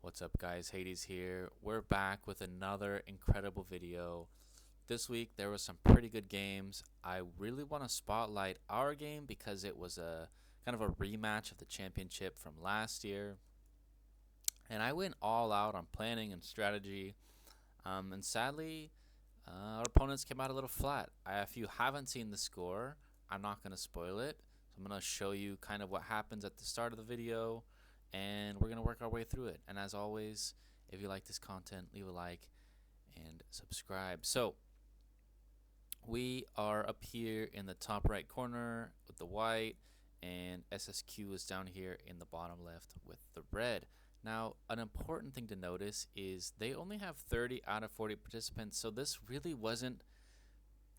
What's up, guys? Hades here. We're back with another incredible video. This week there was some pretty good games. I really want to spotlight our game because it was a kind of a rematch of the championship from last year. And I went all out on planning and strategy. And sadly, our opponents came out a little flat. If you haven't seen the score, I'm not going to spoil it. So I'm going to show you kind of what happens at the start of the video, and we're going to work our way through it. And as always, if you like this content, leave a like and subscribe. So we are up here in the top right corner with the white, and SSQ is down here in the bottom left with the red. Now, an important thing to notice is they only have 30 out of 40 participants, so this really wasn't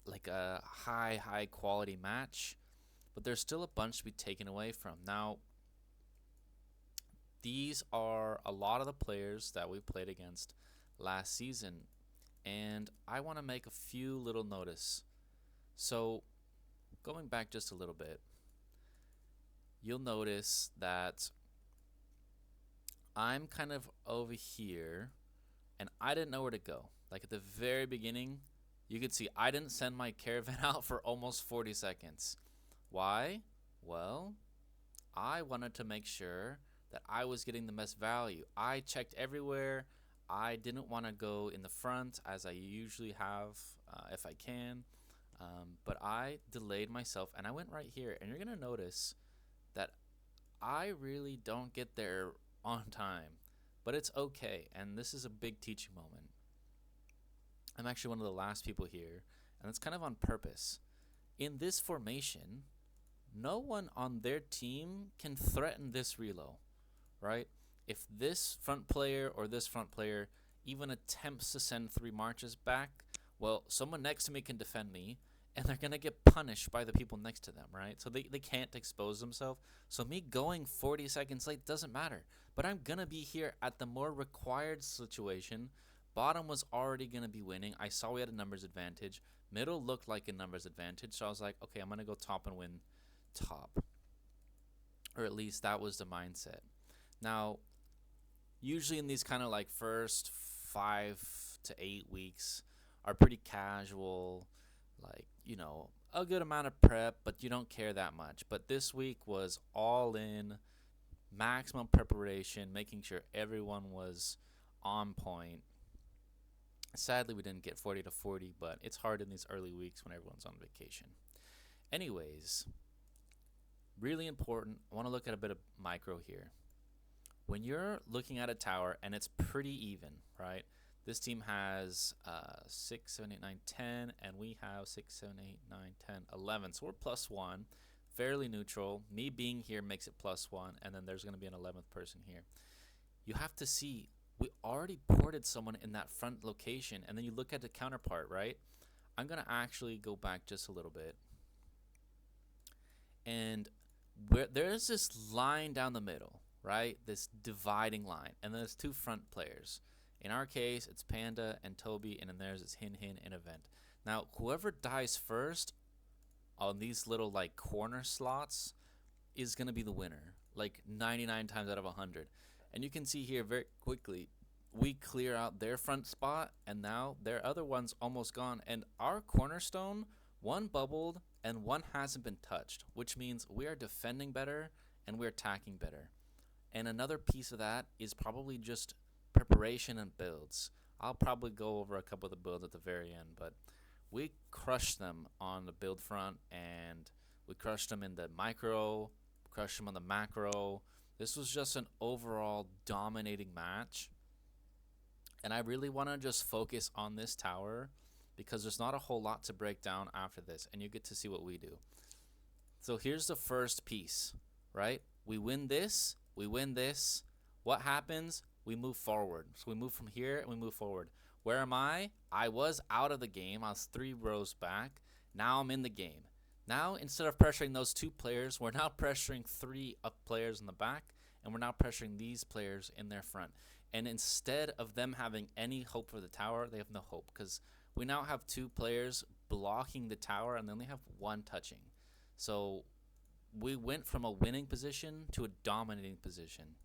like a high quality match, but there's still a bunch to be taken away from. Now, these are a lot of the players that we played against last season, and I want to make a few little notice. So, going back just a little bit, you'll notice that I'm kind of over here, and I didn't know where to go. Like at the very beginning, you could see I didn't send my caravan out for almost 40 seconds. Why? Well, I wanted to make sure that I was getting the best value. I checked everywhere. I didn't want to go in the front as I usually have if I can. But I delayed myself, and I went right here. And you're going to notice that I really don't get there on time, but it's okay, and this is a big teaching moment. I'm actually one of the last people here, and it's kind of on purpose. In this formation, no one on their team can threaten this reload, right? If this front player or this front player even attempts to send 3 marches back, well, someone next to me can defend me, and they're going to get punished by the people next to them, right? So they can't expose themselves. So me going 40 seconds late doesn't matter. But I'm going to be here at the more required situation. Bottom was already going to be winning. I saw we had a numbers advantage. Middle looked like a numbers advantage. So I was like, okay, I'm going to go top and win top. Or at least that was the mindset. Now, usually in these kind of like first 5 to 8 weeks are pretty casual, like, you know, a good amount of prep, but you don't care that much. But this week was all in, maximum preparation, making sure everyone was on point. Sadly, we didn't get 40 to 40, but it's hard in these early weeks when everyone's on vacation. Anyways, really important, I want to look at a bit of micro here. When you're looking at a tower and it's pretty even, right? This team has 6, 7, 8, 9, 10, and we have 6, 7, 8, 9, 10, 11. So we're +1, fairly neutral. Me being here makes it +1, and then there's going to be an 11th person here. You have to see, we already ported someone in that front location, and then you look at the counterpart, right? I'm going to actually go back just a little bit. And there's this line down the middle, right? This dividing line, and there's 2 front players. In our case, it's Panda and Toby, and in theirs it's Hin and Event. Now, whoever dies first on these little like corner slots is going to be the winner, like 99 times out of 100. And you can see here very quickly, we clear out their front spot, and now their other one's almost gone. And our cornerstone, 1 bubbled and 1 hasn't been touched, which means we are defending better and we're attacking better. And another piece of that is probably just preparation and builds. I'll probably go over a couple of the builds at the very end, but we crushed them on the build front, and we crushed them in the micro, crushed them on the macro. This was just an overall dominating match, and I really want to just focus on this tower because there's not a whole lot to break down after this, and you get to see what we do. So here's the first piece, right? We win this, we win this. What happens? We move forward. So we move from here and we move forward. Where am I? I was out of the game. I was 3 rows back. Now I'm in the game. Now, instead of pressuring those 2 players, we're now pressuring 3 up players in the back, and we're now pressuring these players in their front. And instead of them having any hope for the tower, they have no hope because we now have 2 players blocking the tower, and they only have 1 touching. So we went from a winning position to a dominating position.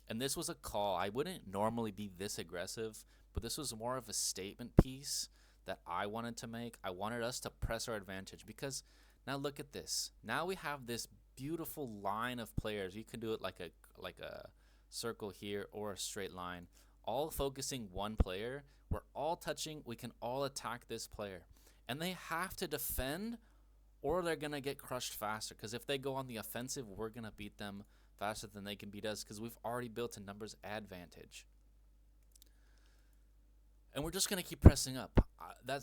And this was a call. I wouldn't normally be this aggressive, but this was more of a statement piece that I wanted to make. I wanted us to press our advantage because now look at this. Now we have this beautiful line of players. You can do it like a circle here or a straight line, all focusing one player. We're all touching. We can all attack this player. And they have to defend or they're going to get crushed faster, because if they go on the offensive, we're going to beat them faster than they can beat us because we've already built a numbers advantage. And we're just going to keep pressing up.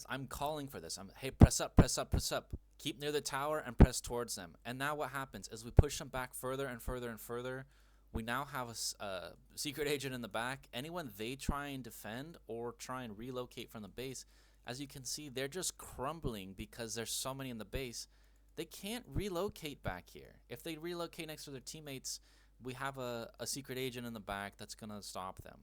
I'm calling for this. Hey, press up, press up, press up. Keep near the tower and press towards them. And now what happens is we push them back further and further and further. We now have a secret agent in the back. Anyone they try and defend or try and relocate from the base, as you can see, they're just crumbling because there's so many in the base. They can't relocate back here. If they relocate next to their teammates, we have a secret agent in the back that's going to stop them.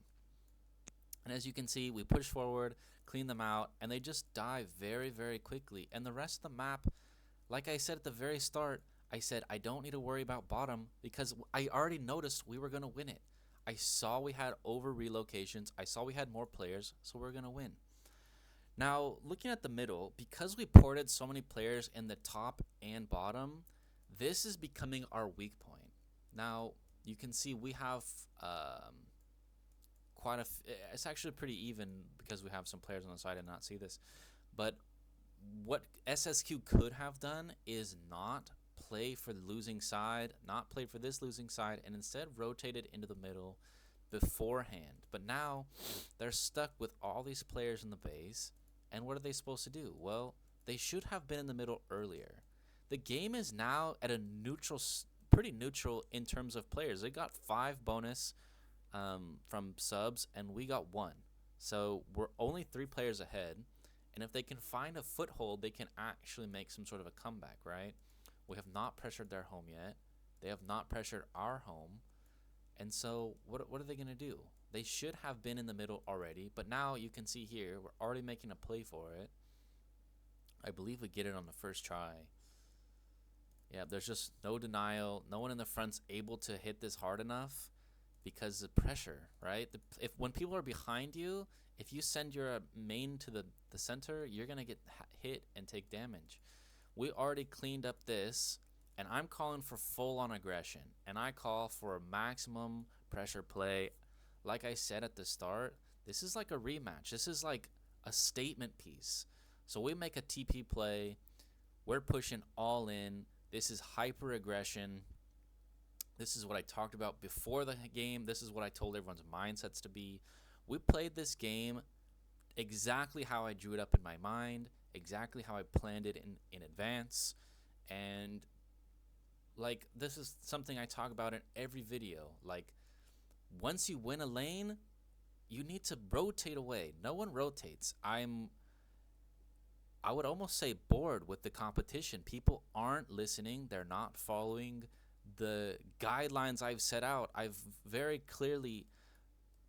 And as you can see, we push forward, clean them out, and they just die very, very quickly. And the rest of the map, like I said at the very start, I said I don't need to worry about bottom because I already noticed we were going to win it. I saw we had over relocations. I saw we had more players, so we're going to win. Now, looking at the middle, because we ported so many players in the top and bottom, this is becoming our weak point. Now, you can see we have it's actually pretty even because we have some players on the side and not see this. But what SSQ could have done is not play for the losing side, not play for this losing side, and instead rotated into the middle beforehand. But now they're stuck with all these players in the base. And what are they supposed to do? Well, they should have been in the middle earlier. The game is now at a neutral, pretty neutral in terms of players. They got 5 bonus from subs, and we got 1. So we're only 3 players ahead. And if they can find a foothold, they can actually make some sort of a comeback, right? We have not pressured their home yet. They have not pressured our home. And so what are they going to do? They should have been in the middle already, but now you can see here, we're already making a play for it. I believe we get it on the first try. Yeah, there's just no denial. No one in the front's able to hit this hard enough because of pressure, right? When people are behind you, if you send your main to the center, you're going to get hit and take damage. We already cleaned up this, and I'm calling for full-on aggression, and I call for a maximum pressure play. Like I said at the start, this is like a rematch. This is like a statement piece. So we make a TP play. We're pushing all in. This is hyper aggression. This is what I talked about before the game. This is what I told everyone's mindsets to be. We played this game exactly how I drew it up in my mind, exactly how I planned it in advance. And like, this is something I talk about in every video. Like, once you win a lane, you need to rotate away. No one rotates. I would almost say bored with the competition. People aren't listening. They're not following the guidelines I've set out. I've very clearly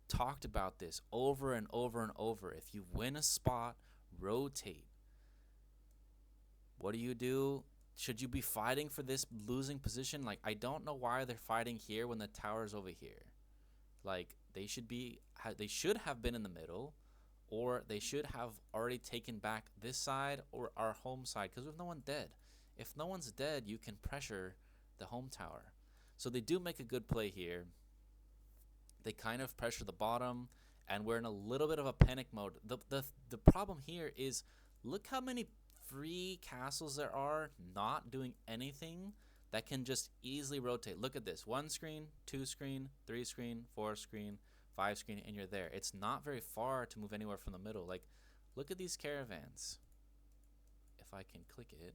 talked about this over and over and over. If you win a spot, rotate. What do? Should you be fighting for this losing position? Like, I don't know why they're fighting here when the tower's over here. Like, they should have been in the middle, or they should have already taken back this side or our home side, because we have no one dead. If no one's dead, you can pressure the home tower. So they do make a good play here. They kind of pressure the bottom, and we're in a little bit of a panic mode. The problem here is, look how many free castles there are not doing anything that can just easily rotate. Look at this. 1 screen, 2 screen, 3 screen, 4 screen, 5 screen, and you're there. It's not very far to move anywhere from the middle. Like, look at these caravans. If I can click it.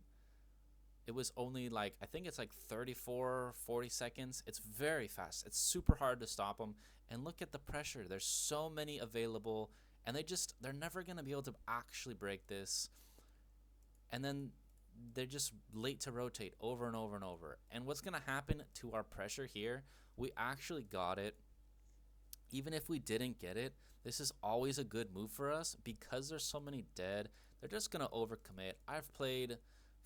It was only like, I think it's like 34, 40 seconds. It's very fast. It's super hard to stop them. And look at the pressure. There's so many available, and they're never going to be able to actually break this. And then they're just late to rotate over and over and over. And what's going to happen to our pressure here, we actually got it. Even if we didn't get it, this is always a good move for us because there's so many dead. They're just going to overcommit. I've played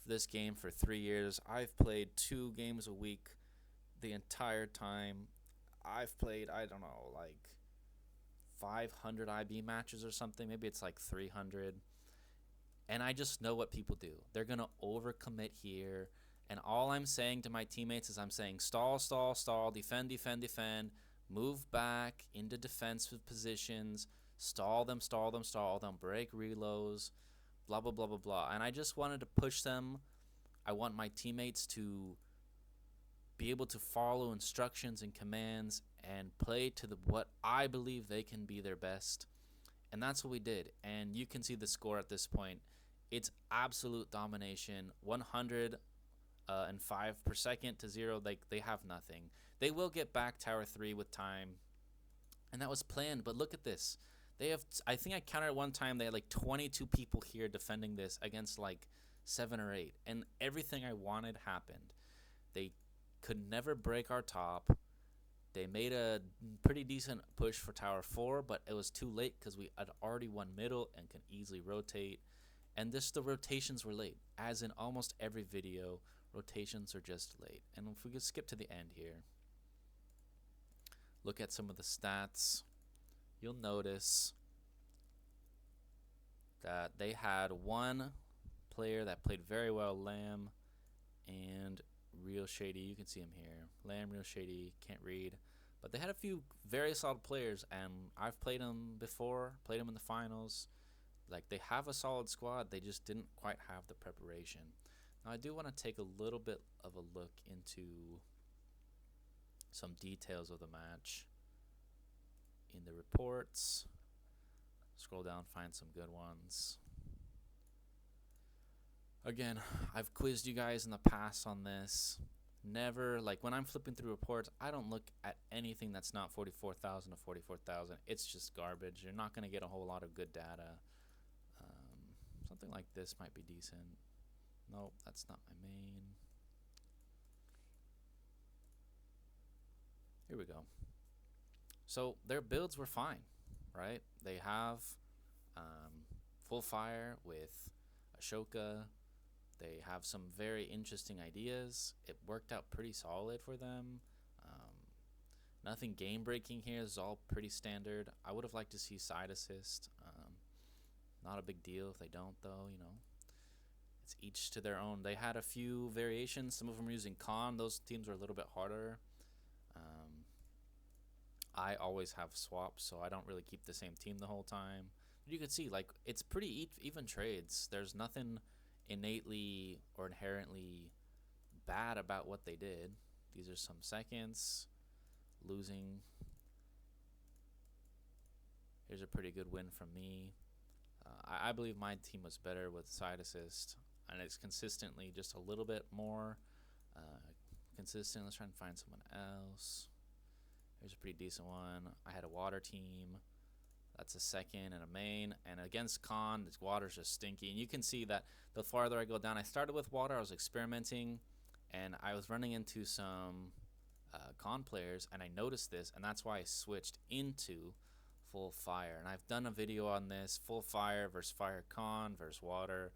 this game for 3 years. I've played 2 games a week the entire time. I've played, I don't know, like 500 IB matches or something. Maybe it's like 300. And I just know what people do. They're going to overcommit here. And all I'm saying to my teammates is I'm saying stall, stall, stall, defend, defend, defend, move back into defensive positions, stall them, stall them, stall them, break reloads, blah, blah, blah, blah, blah. And I just wanted to push them. I want my teammates to be able to follow instructions and commands and play to what I believe they can be their best. And that's what we did. And you can see the score at this point. It's absolute domination, 105 per second to 0. Like, they have nothing. They will get back Tower 3 with time, and that was planned. But look at this. They have, I think I counted one time, they had like 22 people here defending this against like 7 or 8. And everything I wanted happened. They could never break our top. They made a pretty decent push for Tower 4, but it was too late because we had already won middle and can easily rotate. And the rotations were late. As in almost every video, rotations are just late. And if we could skip to the end here, look at some of the stats, you'll notice that they had one player that played very well, Lamb and Real Shady. You can see him here. Lamb, Real Shady, can't read. But they had a few very solid players, and I've played them before, played them in the finals. Like, they have a solid squad, they just didn't quite have the preparation. Now, I do want to take a little bit of a look into some details of the match in the reports. Scroll down, find some good ones. Again, I've quizzed you guys in the past on this. Never, like, when I'm flipping through reports, I don't look at anything that's not 44,000 to 44,000. It's just garbage. You're not going to get a whole lot of good data. Something like this might be decent. Nope, that's not my main. Here we go. So their builds were fine, right? They have full fire with Ashoka. They have some very interesting ideas. It worked out pretty solid for them. Nothing game breaking here. This is all pretty standard. I would have liked to see side assist. Not a big deal if they don't, though, you know. It's each to their own. They had a few variations. Some of them were using cant. Those teams were a little bit harder. I always have swaps, so I don't really keep the same team the whole time. But you can see, like, it's pretty even trades. There's nothing innately or inherently bad about what they did. These are some seconds. Losing. Here's a pretty good win from me. I believe my team was better with side assist, and it's consistently just a little bit more consistent. Let's try and find someone else. Here's a pretty decent one. I had a water team. That's a second and a main. And against cant, this water's just stinky. And you can see that the farther I go down, I started with water. I was experimenting, and I was running into some cant players, and I noticed this, and that's why I switched into full fire. And I've done a video on this, full fire versus fire cant versus water.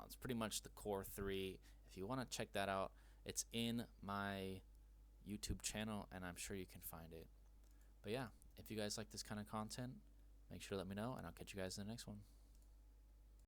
It's pretty much the core 3. If you want to check that out, it's in my YouTube channel, and I'm sure you can find it. But yeah, if you guys like this kind of content, make sure to let me know, and I'll catch you guys in the next one.